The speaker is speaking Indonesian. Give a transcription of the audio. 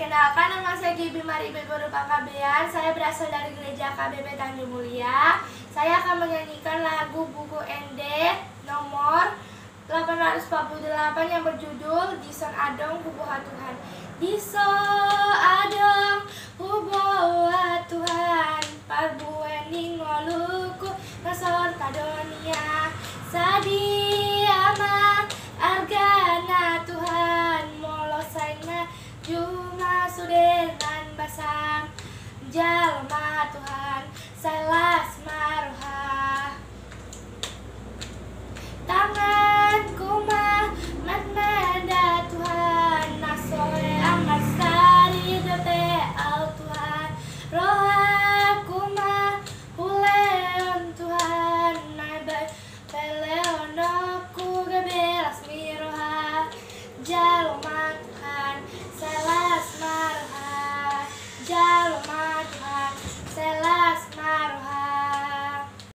Perkenalkan, nama saya Gibi Maribel Pangkabean. Saya berasal dari Gereja KBP Tanjung Mulia. Saya akan menyanyikan lagu buku ND nomor 848 yang berjudul Dison Adong Kubuha Tuhan. Dison